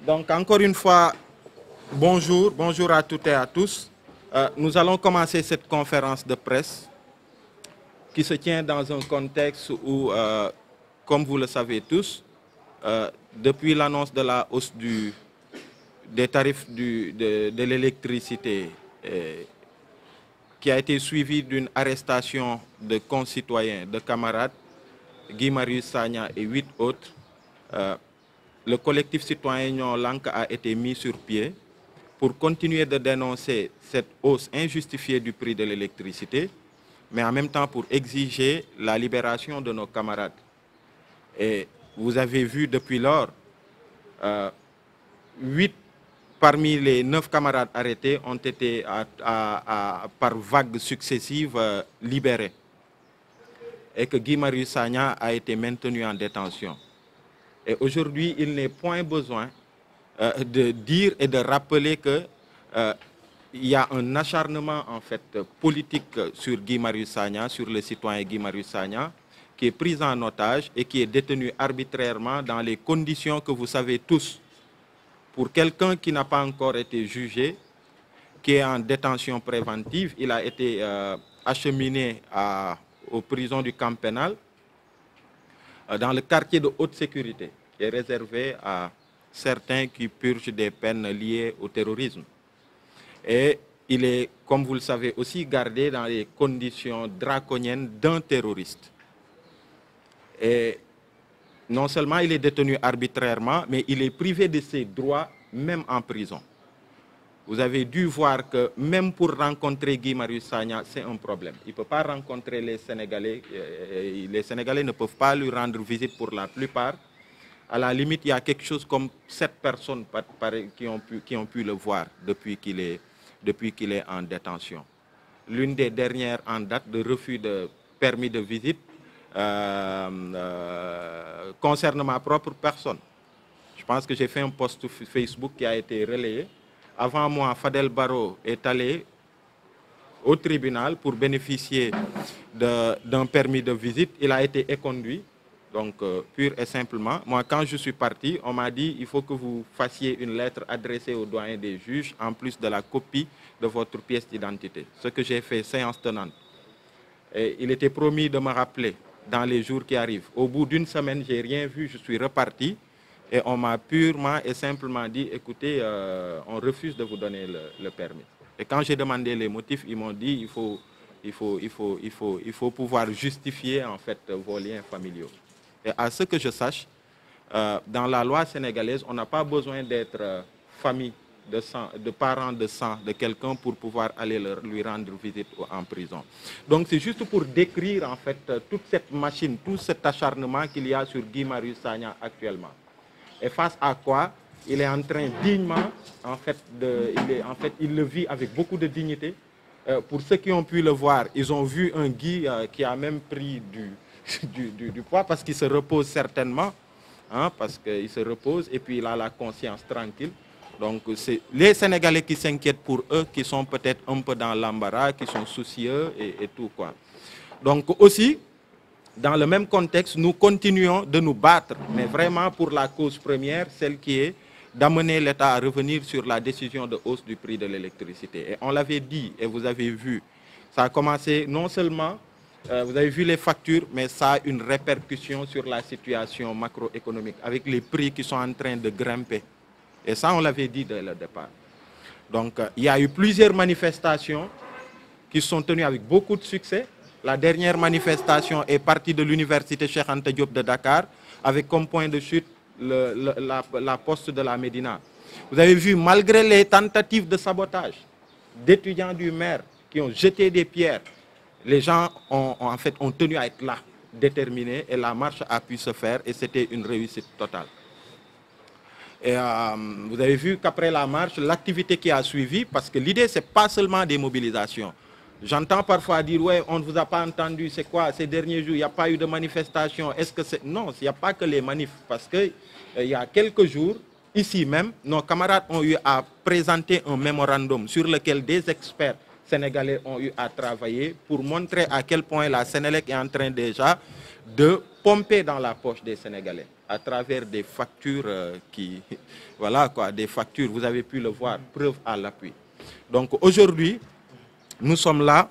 Donc, encore une fois, bonjour à toutes et à tous. Nous allons commencer cette conférence de presse qui se tient dans un contexte où, comme vous le savez tous, depuis l'annonce de la hausse des tarifs de l'électricité qui a été suivie d'une arrestation de concitoyens, de camarades, Guy Marius Sagna et 8 autres, le collectif citoyen Nyon Lank a été mis sur pied pour continuer de dénoncer cette hausse injustifiée du prix de l'électricité, mais en même temps pour exiger la libération de nos camarades. Et vous avez vu depuis lors, 8 parmi les 9 camarades arrêtés ont été par vagues successives libérés. Et que Guy Marius Sagna a été maintenu en détention. Et aujourd'hui, il n'est point besoin de dire et de rappeler que il y a un acharnement en fait politique sur Guy Marius Sagna, sur le citoyen Guy Marius Sagna, qui est pris en otage et qui est détenu arbitrairement dans les conditions que vous savez tous. Pour quelqu'un qui n'a pas encore été jugé, qui est en détention préventive, il a été acheminé aux prisons du camp pénal dans le quartier de haute sécurité, qui est réservé à certains qui purgent des peines liées au terrorisme. Et il est, comme vous le savez, aussi gardé dans les conditions draconiennes d'un terroriste. Et non seulement il est détenu arbitrairement, mais il est privé de ses droits, même en prison. Vous avez dû voir que même pour rencontrer Guy Marius Sagna, c'est un problème. Il ne peut pas rencontrer les Sénégalais. Les Sénégalais ne peuvent pas lui rendre visite pour la plupart. À la limite, il y a quelque chose comme 7 personnes qui ont pu le voir depuis qu'il est en détention. L'une des dernières en date de refus de permis de visite concerne ma propre personne. Je pense que j'ai fait un post Facebook qui a été relayé. Avant moi, Fadel Barro est allé au tribunal pour bénéficier d'un permis de visite. Il a été éconduit, donc pur et simplement. Moi, quand je suis parti, on m'a dit il faut que vous fassiez une lettre adressée au doyen des juges, en plus de la copie de votre pièce d'identité. Ce que j'ai fait, séance tenante. Et il était promis de me rappeler dans les jours qui arrivent. Au bout d'une semaine, je n'ai rien vu, je suis reparti. Et on m'a purement et simplement dit, écoutez, on refuse de vous donner le permis. Et quand j'ai demandé les motifs, ils m'ont dit, il faut pouvoir justifier en fait vos liens familiaux. Et à ce que je sache, dans la loi sénégalaise, on n'a pas besoin d'être famille de sang, de parents de sang de quelqu'un pour pouvoir aller lui rendre visite en prison. Donc c'est juste pour décrire en fait toute cette machine, tout cet acharnement qu'il y a sur Guy Marius Sagna actuellement. Et face à quoi il est en train dignement, il le vit avec beaucoup de dignité. Pour ceux qui ont pu le voir, ils ont vu un Guy qui a même pris du poids parce qu'il se repose certainement, hein, parce qu'il se repose et puis il a la conscience tranquille. Donc c'est les Sénégalais qui s'inquiètent pour eux, qui sont peut-être un peu dans l'embarras, qui sont soucieux et tout quoi. Donc aussi, dans le même contexte, nous continuons de nous battre, mais vraiment pour la cause première, celle qui est d'amener l'État à revenir sur la décision de hausse du prix de l'électricité. Et on l'avait dit, et vous avez vu, ça a commencé non seulement, vous avez vu les factures, mais ça a une répercussion sur la situation macroéconomique, avec les prix qui sont en train de grimper. Et ça, on l'avait dit dès le départ. Donc, il y a eu plusieurs manifestations qui sont tenues avec beaucoup de succès. La dernière manifestation est partie de l'université Cheikh Anta Diop de Dakar avec comme point de chute la poste de la Médina. Vous avez vu, malgré les tentatives de sabotage d'étudiants du maire qui ont jeté des pierres, les gens ont tenu à être là, déterminés, et la marche a pu se faire et c'était une réussite totale. Et vous avez vu qu'après la marche, l'activité qui a suivi, parce que l'idée, ce n'est pas seulement des mobilisations. J'entends parfois dire, ouais, on ne vous a pas entendu, c'est quoi, ces derniers jours, il n'y a pas eu de manifestation. Est-ce que c'est... Non, il n'y a pas que les manifs, parce qu'il y a quelques jours, ici même, nos camarades ont eu à présenter un mémorandum sur lequel des experts sénégalais ont eu à travailler pour montrer à quel point la Sénélec est en train déjà de pomper dans la poche des Sénégalais. à travers des factures voilà quoi, des factures, vous avez pu le voir, preuve à l'appui. Donc aujourd'hui, nous sommes là,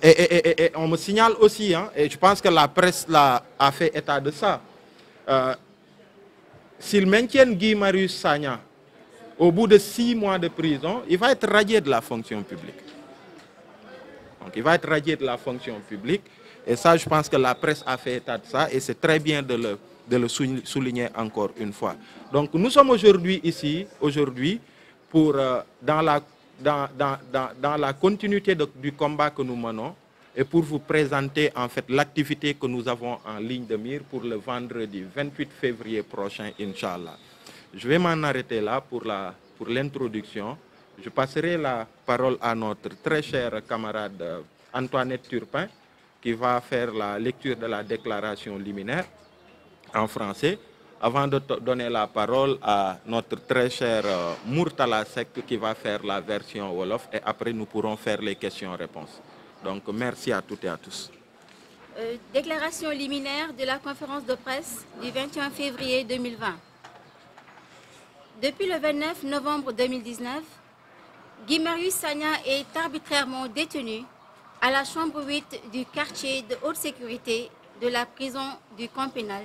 et on me signale aussi, hein, et je pense que la presse là, a fait état de ça, s'ils maintiennent Guy Marius Sagna au bout de 6 mois de prison, il va être radié de la fonction publique. Donc il va être radié de la fonction publique. Et ça, je pense que la presse a fait état de ça et c'est très bien de le souligner encore une fois. Donc nous sommes aujourd'hui ici, pour, dans la continuité du combat que nous menons et pour vous présenter en fait l'activité que nous avons en ligne de mire pour le vendredi 28 février prochain, Inch'Allah. Je vais m'en arrêter là pour l'introduction. Je passerai la parole à notre très cher camarade Antoinette Turpin, qui va faire la lecture de la déclaration liminaire en français, avant de donner la parole à notre très cher Murtala Seck, qui va faire la version Wolof, et après nous pourrons faire les questions-réponses. Donc merci à toutes et à tous. Déclaration liminaire de la conférence de presse du 21 février 2020. Depuis le 29 novembre 2019, Guy Marius Sagna est arbitrairement détenu à la chambre 8 du quartier de haute sécurité de la prison du camp pénal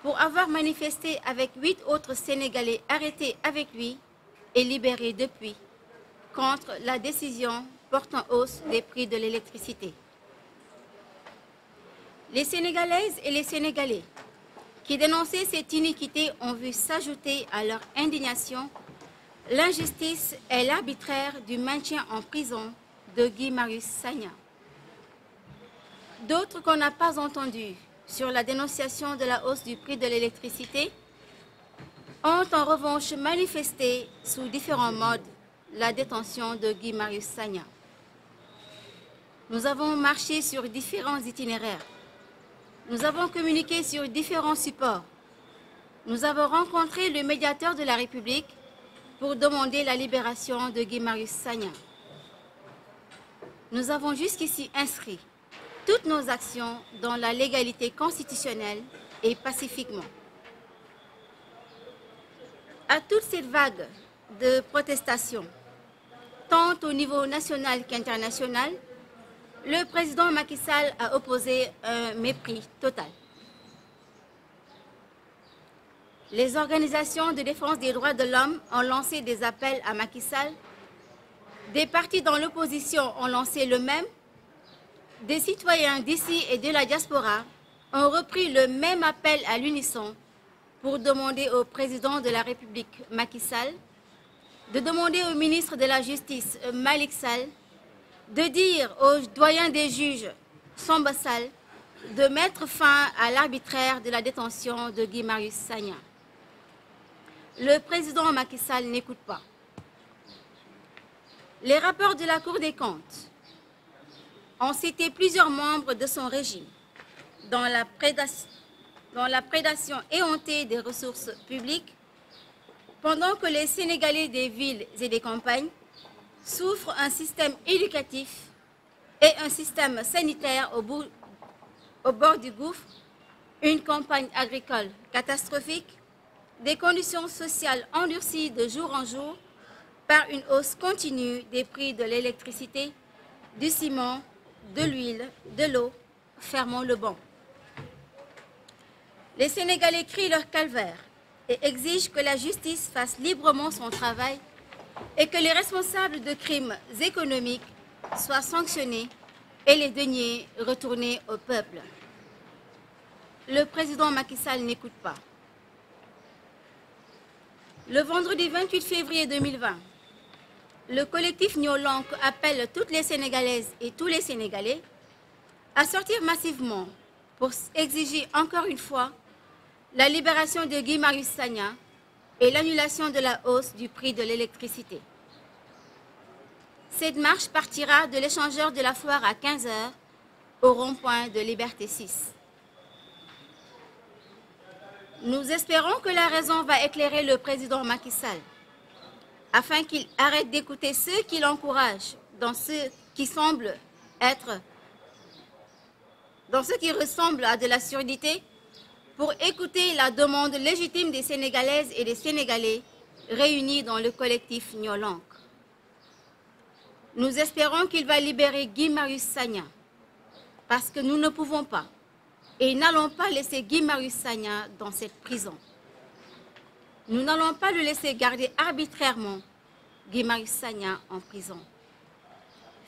pour avoir manifesté avec 8 autres Sénégalais arrêtés avec lui et libérés depuis contre la décision portant hausse des prix de l'électricité. Les Sénégalaises et les Sénégalais qui dénonçaient cette iniquité ont vu s'ajouter à leur indignation l'injustice et l'arbitraire du maintien en prison de Guy Marius Sagna. D'autres qu'on n'a pas entendus sur la dénonciation de la hausse du prix de l'électricité ont en revanche manifesté sous différents modes la détention de Guy Marius Sagna. Nous avons marché sur différents itinéraires. Nous avons communiqué sur différents supports. Nous avons rencontré le médiateur de la République pour demander la libération de Guy Marius Sagna. Nous avons jusqu'ici inscrit toutes nos actions dans la légalité constitutionnelle et pacifiquement. À toute cette vague de protestations, tant au niveau national qu'international, le président Macky Sall a opposé un mépris total. Les organisations de défense des droits de l'homme ont lancé des appels à Macky Sall. Des partis dans l'opposition ont lancé le même. Des citoyens d'ici et de la diaspora ont repris le même appel à l'unisson pour demander au président de la République, Macky Sall, de demander au ministre de la Justice, Malick Sall, de dire au doyen des juges, Samba Sall, de mettre fin à l'arbitraire de la détention de Guy Marius Sagna. Le président Macky Sall n'écoute pas. Les rapports de la Cour des comptes ont cité plusieurs membres de son régime dans la prédation éhontée des ressources publiques, pendant que les Sénégalais des villes et des campagnes souffrent un système éducatif et un système sanitaire au bord du gouffre, une campagne agricole catastrophique, des conditions sociales endurcies de jour en jour par une hausse continue des prix de l'électricité, du ciment, de l'huile, de l'eau, fermons le banc. Les Sénégalais crient leur calvaire et exigent que la justice fasse librement son travail et que les responsables de crimes économiques soient sanctionnés et les deniers retournés au peuple. Le président Macky Sall n'écoute pas. Le vendredi 28 février 2020, le collectif Nyolank appelle toutes les Sénégalaises et tous les Sénégalais à sortir massivement pour exiger encore une fois la libération de Guy Marius Sagna et l'annulation de la hausse du prix de l'électricité. Cette marche partira de l'échangeur de la Foire à 15 h au rond-point de Liberté 6. Nous espérons que la raison va éclairer le président Macky Sall afin qu'il arrête d'écouter ceux qui l'encouragent dans ce qui semble être dans ce qui ressemble à de la surdité, pour écouter la demande légitime des Sénégalaises et des Sénégalais réunis dans le collectif Nyolank. Nous espérons qu'il va libérer Guy Marius Sagna, parce que nous ne pouvons pas et n'allons pas laisser Guy Marius Sagna dans cette prison. Nous n'allons pas le laisser garder arbitrairement Guy Marius Sagna en prison.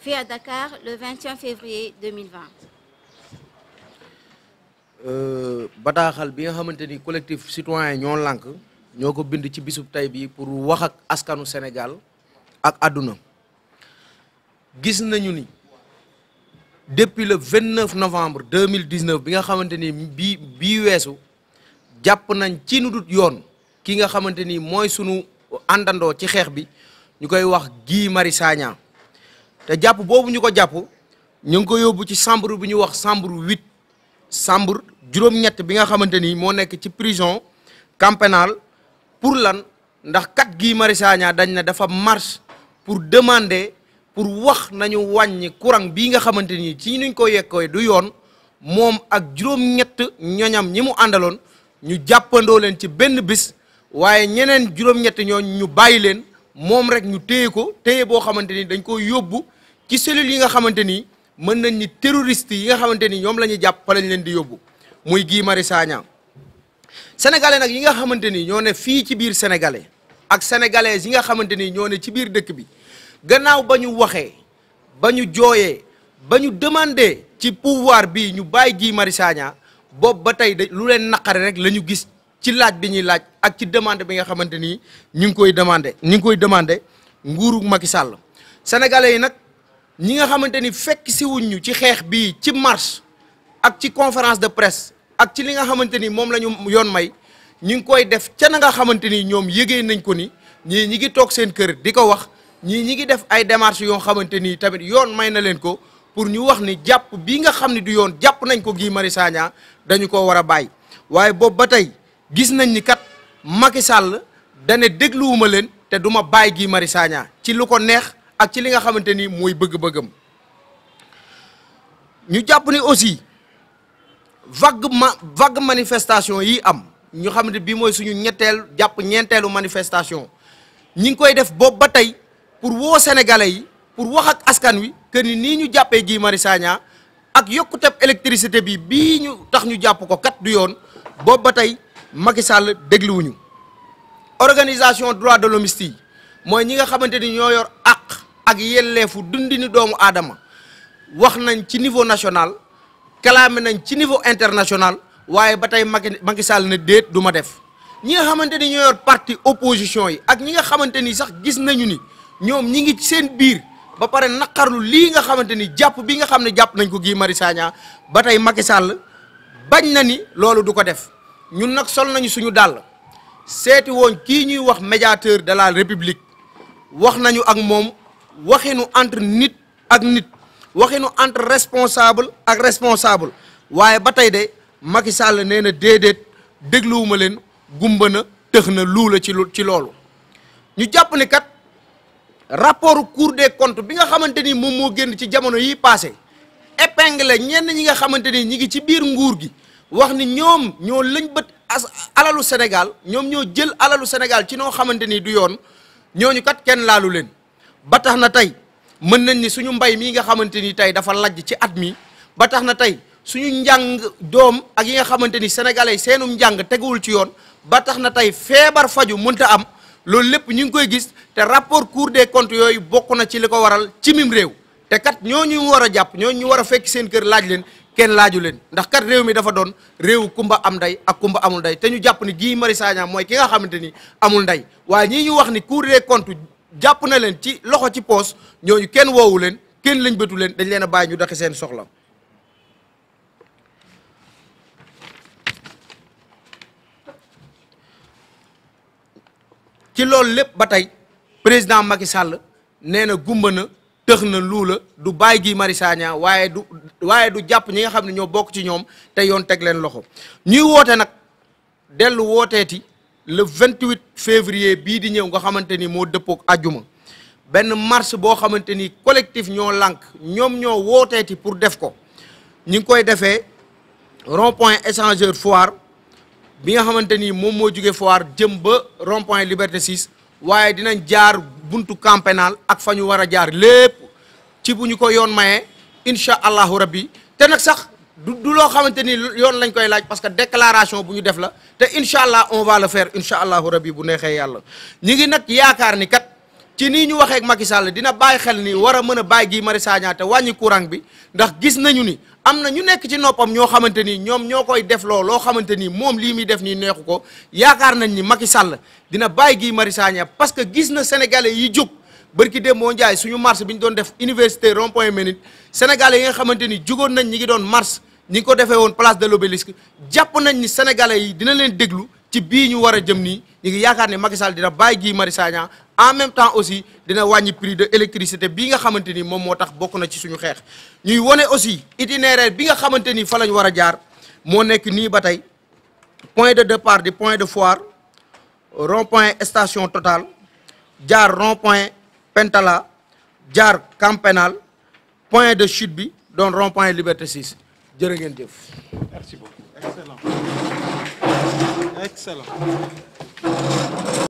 Fait à Dakar le 21 février 2020. bataaxal bi nga xamante ni collectif citoyen ñoo lànk ñoo ko bind ci bisub tey bi pour wax ak askanu Sénégal ak àdduna gis nañu ni depuis le 29 novembre 2019 bi nga xamante ni bii weesu jàpp nañ ci nu dut yoon ki nga xamante ni mooy sunu àndandoo ci xeex bi ñu koy wax Guy Marius Sagna te jàpp boobu ñu ko jàpp ñu ngi ko yóbbu ci chambre bi ñu wax chambre 8 chambre juróom-ñett bi nga xamante ni moo nekk ci prison camp pénal pour lan ndax kat Guy Marius Sagna dañ ne dafa marche pour demander pour wax nañu wàññi courant bii nga xamante ni ci nuñ ko yekkooy du yoon moom ak juróom-ñett ñoñam ñi mu àndaloon ñu jàppandoo leen ci benn bis waaye ñeneen juróom-ñett ñooñ ñu bàyyi leen moom rek ñu téye ko téye boo xamante ni dañ ko yóbbu ci cellules yi nga xamante ni mën nañ ni terroriste yi nga xamante ni ñoom la ñuy jàpp fa lañ leen di yóbbu muy Guy Marius Sagna sénégalais nag yi nga xamante ni ñoo ne fii ci biir sénégalais ak sénégalaises yi nga xamante ni ñoo ne ci biir dëkk bi gannaaw ba ñu waxee ba ñu jooyee ba ñu demandé ci pouvoir bi ñu bàyyi Guy Marius Sagna boobu ba tey lu leen naqare rek la ñu gis ci laaj bi ñuy laaj ak ci demande bi nga xamante ni ñu ngi koy demandé nguuru Macky Sall sénégalais yi nag ñi nga xamante ni fekk si wuñ ñu ci xeex bii ci marche ak ci conférence de presse ak ci li nga xamante ni moom la ñu yoon may ñu ngi koy def ca na nga xamante ni ñoom yëgee nañ ko ni ñii ñi ngi toog seen kër di ko wax ñii ñi ngi def ay démarches yoo xamante ni tamit yoon may na leen ko pour ñu wax ni jàpp bii nga xam ne du yoon jàpp nañ ko Guy Marius Sagna dañu ko war a bàyyi waaye boobu ba tey gis nañ ni kat Macky Sall dane dégluwuma leen te du ma bàyyi Guy Marius Sagna ci lu ko neex ak ci li nga xamante ni mooy bëgg-bëggam ñu jàpp ni aussi vague manifestation yi am ñu xam ne bii mooy suñu ñeenteelu manifestation ñi ngi koy def boobu ba tey pour woo sénégalais yi pour wax ak askan wi que ni nii ñu jàppee Guy Marius Sagna ak yokkuteb électricité bi bii ñu tax ñu jàpp ko kat du yoon boobu ba tey Macky Sall dégluwuñu organisation droit de l'homme yi mooy ñi nga xamante ni ñoo yor ak yelleefu dundini doomu aadama wax nañ ci niveau national kalaame nañ ci niveau international waaye ba tey Macky Sall ne déet du ma def ñi nga xamante ni ñoo yor parti opposition yi ak ñi nga xamante ni sax gis nañu ni ñoom ñi ngi ci seen biir ba pare naqarlu lii nga xamante ni jàpp bi nga xam ne jàpp nañ ko Guy Marius Sagna ba tey Macky Sall bañ na ni loolu du ko def ñun nag sol nañu suñu dàll seeti woon kii ñuy wax médiateur de la république wax nañu ak moom waxinu entre nit ak nit waxinu entre responsable ak responsable waaye ba tey de Macky Sall nee na déedéet dégluwuma leen gumba na tëx na luula ci loolu ñu jàpp ni kat rapport Cour des comptes bi nga xamante ni moom moo génn ci jamono yi passé épingle ñenn ñi nga xamante ni ñi ngi ci biir nguur gi wax ni ñoom ñoo lëñ bët alalu Sénégal ñoom ñoo jël alalu Sénégal ci noo xamante ni du yoon ñooñu kat kenn laalu leen ba tax na tey mën nañ ni suñu mbay mii nga xamante ni tey dafa lajj ci at mi ba tax na tey suñu njàng doom ak yi nga xamante ni sénégalais seenum njàng teguwul ci yoon ba tax na tey feebar faju mënta am loolu lépp ñu ngi koy gis te rapport Cour des comptes yooyu bokk na ci li ko waral ci mim réew te kat ñooñu war a jàpp ñooñu ñu war a fekk seen kër laaj leen kenn laaju leen ndax kat réew mi dafa doon réewu kumba am ndey ak kumba amul ndey te ñu jàpp ni Guy Marius Sagna mooy ki nga xamante ni amul ndey waaye ñii ñu wax ni Cour des comptes jàpp na leen ci loxo ci poos ñooñu kenn woowu leen kenn lañ bëtu leen dañ leen a bàyyi ñu doxi seen soxla ci loolu lépp ba tey président Macky Sall nee na gumba na tëx na luula du bàyyi Guy Marius Sagna waaye du jàpp ñi nga xam ne ñoo bokk ci ñoom te yoon teg leen loxo ñuy woote nag dellu wooteeti le 28 février bii di ñëw nga xamante ni moo dëppook àjjuma benn marche boo xamante ni collectif ñoo lànk ñoom ñoo wooteeti pour def ko ñi ngi koy defee rond-point échangeur Foire bi nga xamante ni moom moo jugee Foire jëm ba rond-point Liberté 6 waaye dinañ jaar buntu camp pénal ak fa ñu war a jaar lépp ci bu ñu ko yoon mayee incha allahu rabbi te nag sax du loo xamante ni yoon lañ koy laaj parce que déclaration bu ñu def la te incha allah on va le faire incha allahu rabbi bu neexee yàlla ñi ngi nag yaakaar ni kat ci nii ñu waxee ak Macky Sall dina bàyyi xel ni war a mën a bàyyi Guy Marius Sagna te wàññi courant bi ndax gis nañu ni am na ñu nekk ci noppam ñoo xamante ni ñoom ñoo koy def loo xamante ni moom lii muy def nii neexu ko yaakaar nañ ni Macky Sall dina bàyyi Guy Marius Sagna parce que gis na sénégalais yi jóg bërki dem moo njaay suñu marche bi ñu doon def université rond point Ménite sénégalais yi nga xamante ni jugoon nañ ñi ngi doon marche ñi ngi ko defee woon place de l'Obélisque jàpp nañ ni sénégalais yi dina leen déglu ci bii ñu war a jëm nii ñu ngi yaakaar ne Macky Sall dina bàyyi Guy Marius Sagna en même temps aussi dina wàññi prix de électricité bii nga xamante ni moom moo tax bokk na ci suñu xeex ñuy wone aussi itinéraire bi nga xamante ni fa lañ war a jaar moo nekk nii ba tey point de départ di point de Foire rond point station Total jaar rond point Pentala jaar camp pénal point de chute bi doon rond point Liberté 6 jërë ngeen jëf. Merci beaucoup. Excellent. Excellent.